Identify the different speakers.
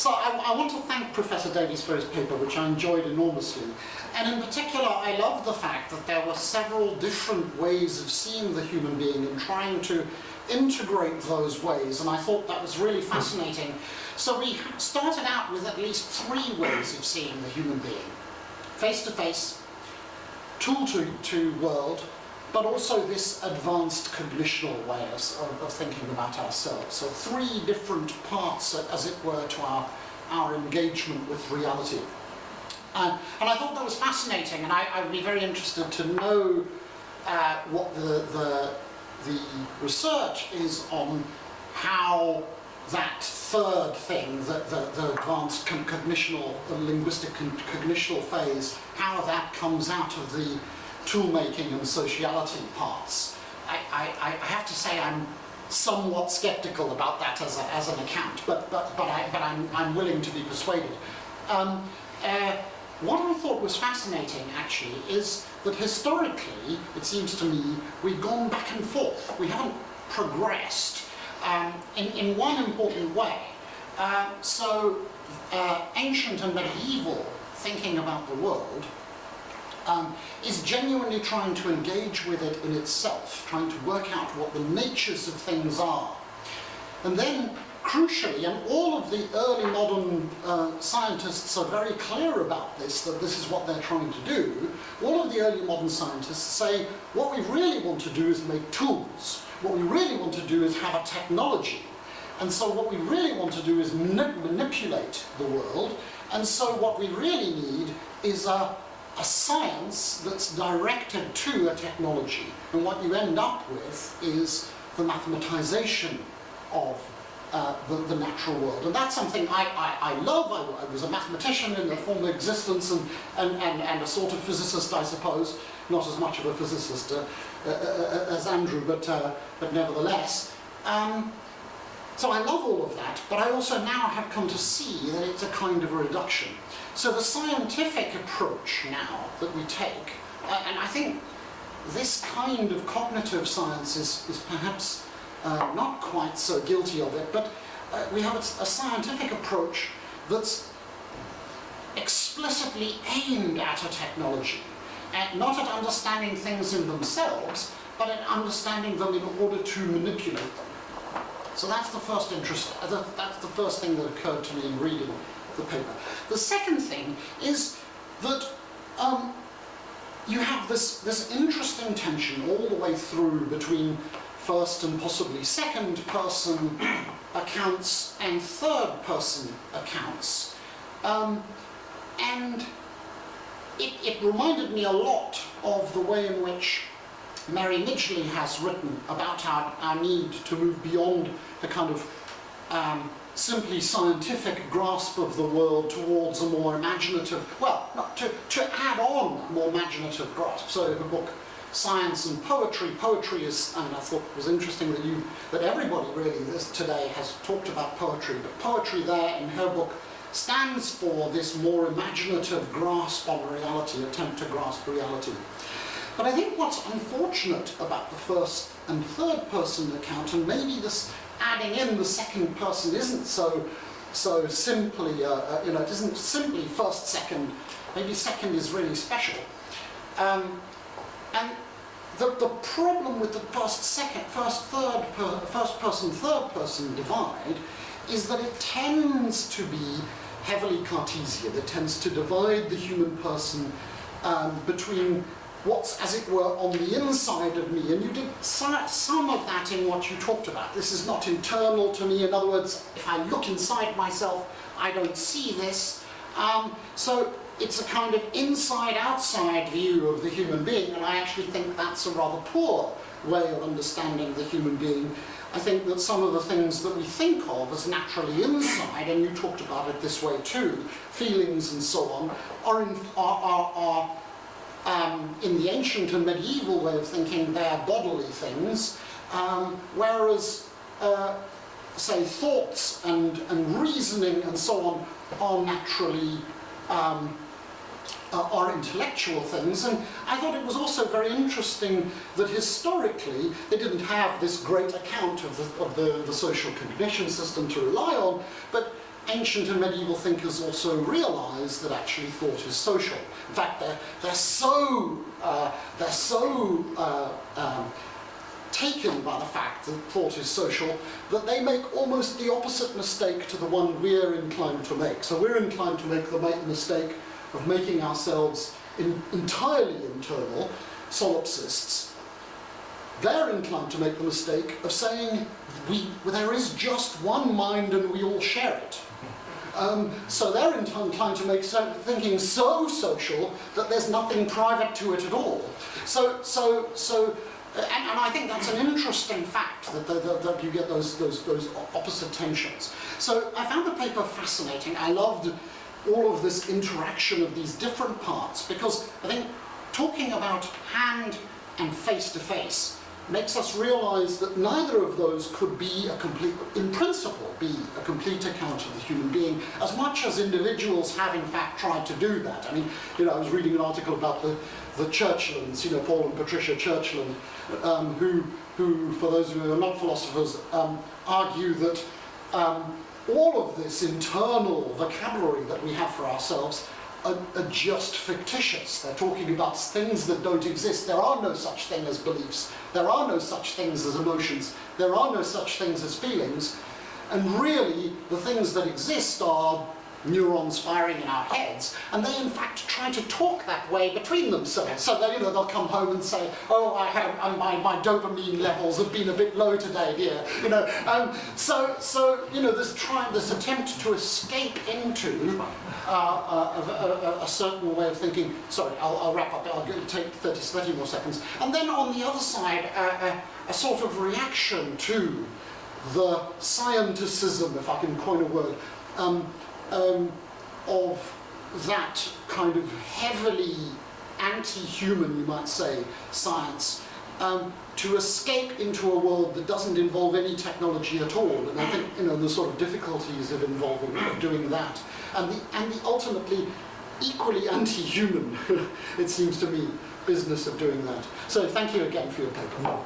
Speaker 1: So I want to thank Professor Davies for his paper, which I enjoyed enormously. And in particular, I love the fact that there were several different ways of seeing the human being and trying to integrate those ways, and I thought that was really fascinating. So we started out with at least 3 ways of seeing the human being. Face-to-face, tool-to world, but also this advanced cognitional way of thinking about ourselves. So 3 different parts, as it were, to our engagement with reality. And I thought that was fascinating, and I would be very interested to know what the research is on how that third thing, the advanced cognitional, linguistic cognitional phase, how that comes out of the tool-making and sociality parts. I have to say I'm somewhat skeptical about that as an account, but I'm willing to be persuaded. What I thought was fascinating, actually, is that historically, it seems to me, we've gone back and forth. We haven't progressed in one important way. Ancient and medieval thinking about the world is genuinely trying to engage with it in itself, trying to work out what the natures of things are. And then, crucially, and all of the early modern scientists are very clear about this, that this is what they're trying to do. All of the early modern scientists say, what we really want to do is make tools. What we really want to do is have a technology. And so what we really want to do is manipulate the world. And so what we really need is a science that's directed to a technology. And what you end up with is the mathematization of the natural world. And that's something I love. I was a mathematician in a former existence and a sort of physicist, I suppose. Not as much of a physicist as Andrew, but nevertheless. So I love all of that, but I also now have come to see that it's a kind of a reduction. So the scientific approach now that we take, and I think this kind of cognitive science is perhaps not quite so guilty of it, but we have a scientific approach that's explicitly aimed at a technology, and not at understanding things in themselves, but at understanding them in order to manipulate them. So that's the first interest, that's the first thing that occurred to me in reading the paper. The second thing is that you have this interesting tension all the way through between first and possibly second person accounts and third person accounts. And it reminded me a lot of the way in which Mary Midgley has written about our need to move beyond the kind of simply scientific grasp of the world towards a more imaginative, well, not to add on a more imaginative grasp. So the book Science and Poetry. Poetry is, I mean, I thought it was interesting that everybody really today has talked about poetry, but poetry there in her book stands for this more imaginative grasp on reality, attempt to grasp reality. But I think what's unfortunate about the first and third person account, and maybe this adding in the second person isn't so simply, it isn't simply first, second, maybe second is really special. And the problem with the first person, third person divide is that it tends to be heavily Cartesian. It tends to divide the human person between what's, as it were, on the inside of me. And you did some of that in what you talked about. This is not internal to me. In other words, if I look inside myself, I don't see this. So it's a kind of inside-outside view of the human being, and I actually think that's a rather poor way of understanding the human being. I think that some of the things that we think of as naturally inside, and you talked about it this way too, feelings and so on, are in the ancient and medieval way of thinking, they're bodily things, whereas, say, thoughts and reasoning and so on are naturally are intellectual things. And I thought it was also very interesting that historically they didn't have this great account of the social cognition system to rely on, but ancient and medieval thinkers also realized that actually thought is social. In fact, they're so taken by the fact that thought is social that they make almost the opposite mistake to the one we're inclined to make. So we're inclined to make the mistake of making ourselves entirely internal, solipsists. They're inclined to make the mistake of saying there is just one mind and we all share it. So they're inclined to make thinking so social that there's nothing private to it at all. And I think that's an interesting fact, that you get those opposite tensions. So I found the paper fascinating. I loved all of this interaction of these different parts, because I think talking about hand and face-to-face makes us realize that neither of those could be in principle, be a complete account of the human being, as much as individuals have in fact tried to do that. I mean, I was reading an article about the Churchlands, Paul and Patricia Churchland, who, for those who are not philosophers, argue that all of this internal vocabulary that we have for ourselves are just fictitious. They're talking about things that don't exist. There are no such thing as beliefs. There are no such things as emotions. There are no such things as feelings. And really, the things that exist are neurons firing in our heads, and they in fact try to talk that way between themselves. So that, they'll come home and say, "Oh, my dopamine levels have been a bit low today, dear." This attempt to escape into a certain way of thinking. Sorry, I'll wrap up. I'll take 30 more seconds. And then on the other side, a sort of reaction to the scienticism, if I can coin a word, of that kind of heavily anti-human, you might say, science, to escape into a world that doesn't involve any technology at all. And I think the sort of difficulties of doing that, and the ultimately equally anti-human, it seems to me, business of doing that. So thank you again for your paper.